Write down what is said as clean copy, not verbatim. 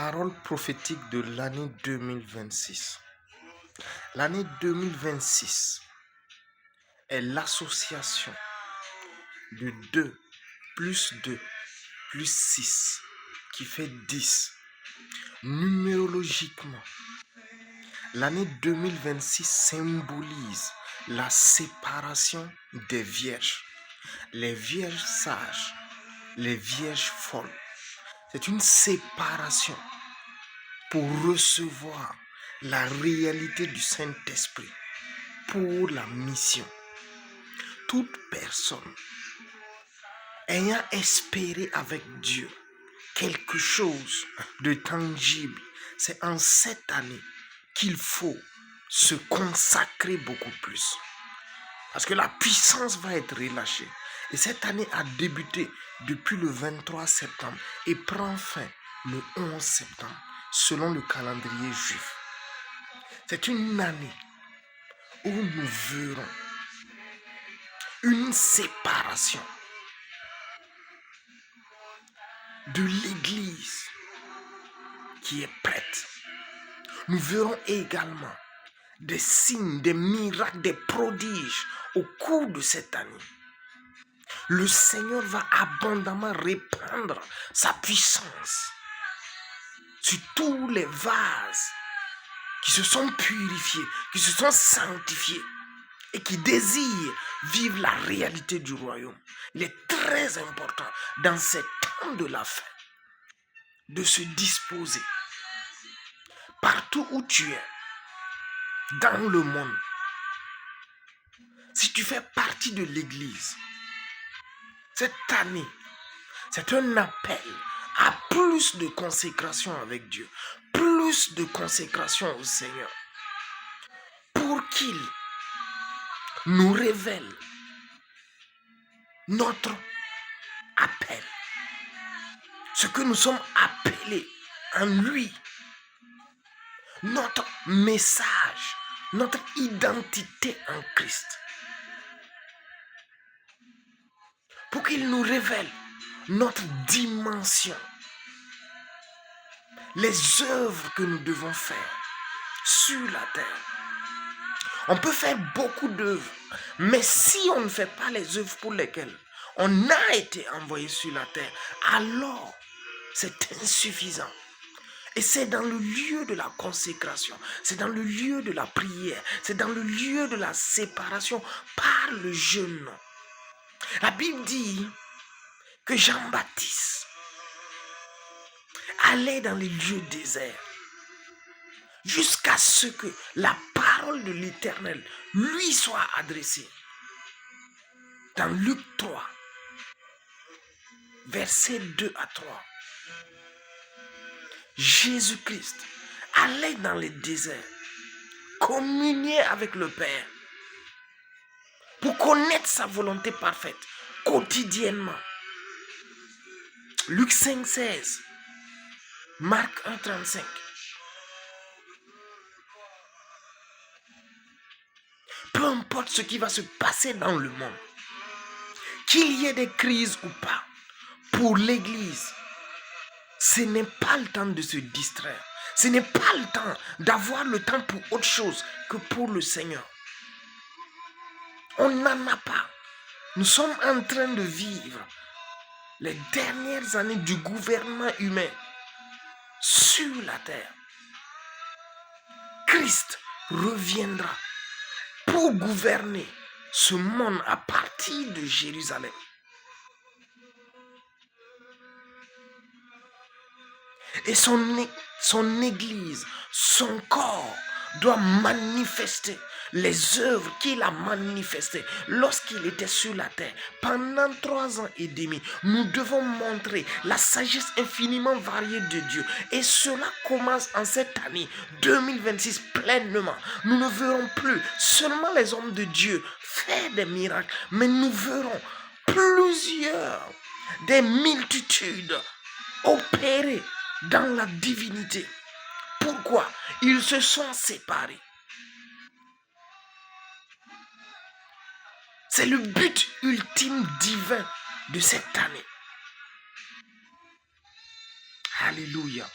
Parole prophétique de l'année 2026. L'année 2026 est l'association de 2 plus 2 plus 6 qui fait 10. Numérologiquement, l'année 2026 symbolise la séparation des vierges. Les vierges sages, les vierges folles. C'est une séparation pour recevoir la réalité du Saint-Esprit pour la mission. Toute personne ayant espéré avec Dieu quelque chose de tangible, c'est en cette année qu'il faut se consacrer beaucoup plus. Parce que la puissance va être relâchée. Et cette année a débuté depuis le 23 septembre et prend fin le 11 septembre, selon le calendrier juif. C'est une année où nous verrons une séparation de l'Église qui est prête. Nous verrons également des signes, des miracles, des prodiges au cours de cette année. Le Seigneur va abondamment répandre sa puissance sur tous les vases qui se sont purifiés, qui se sont sanctifiés et qui désirent vivre la réalité du royaume. Il est très important dans ces temps de la fin de se disposer partout où tu es dans le monde. Si tu fais partie de l'Église, cette année, c'est un appel à plus de consécration avec Dieu, plus de consécration au Seigneur, pour qu'il nous révèle notre appel, ce que nous sommes appelés en lui, notre message, notre identité en Christ, pour qu'il nous révèle notre dimension, les œuvres que nous devons faire sur la terre. On peut faire beaucoup d'œuvres, mais si on ne fait pas les œuvres pour lesquelles on a été envoyé sur la terre, alors c'est insuffisant. Et c'est dans le lieu de la consécration, c'est dans le lieu de la prière, c'est dans le lieu de la séparation par le jeûne. La Bible dit que Jean-Baptiste allait dans les lieux déserts jusqu'à ce que la parole de l'Éternel lui soit adressée. Dans Luc 3, versets 2 à 3, Jésus-Christ allait dans les déserts communier avec le Père pour connaître sa volonté parfaite quotidiennement. Luc 5, 16, Marc 1, 35. Peu importe ce qui va se passer dans le monde, qu'il y ait des crises ou pas, pour l'Église, ce n'est pas le temps de se distraire. Ce n'est pas le temps d'avoir le temps pour autre chose que pour le Seigneur. On n'en a pas. Nous sommes en train de vivre les dernières années du gouvernement humain sur la terre. Christ reviendra pour gouverner ce monde à partir de Jérusalem. Et son église, son corps doit manifester les œuvres qu'il a manifestées lorsqu'il était sur la terre. Pendant 3 ans et demi, nous devons montrer la sagesse infiniment variée de Dieu. Et cela commence en cette année 2026 pleinement. Nous ne verrons plus seulement les hommes de Dieu faire des miracles, mais nous verrons des multitudes opérer dans la divinité. Pourquoi? Ils se sont séparés. C'est le but ultime divin de cette année. Alléluia.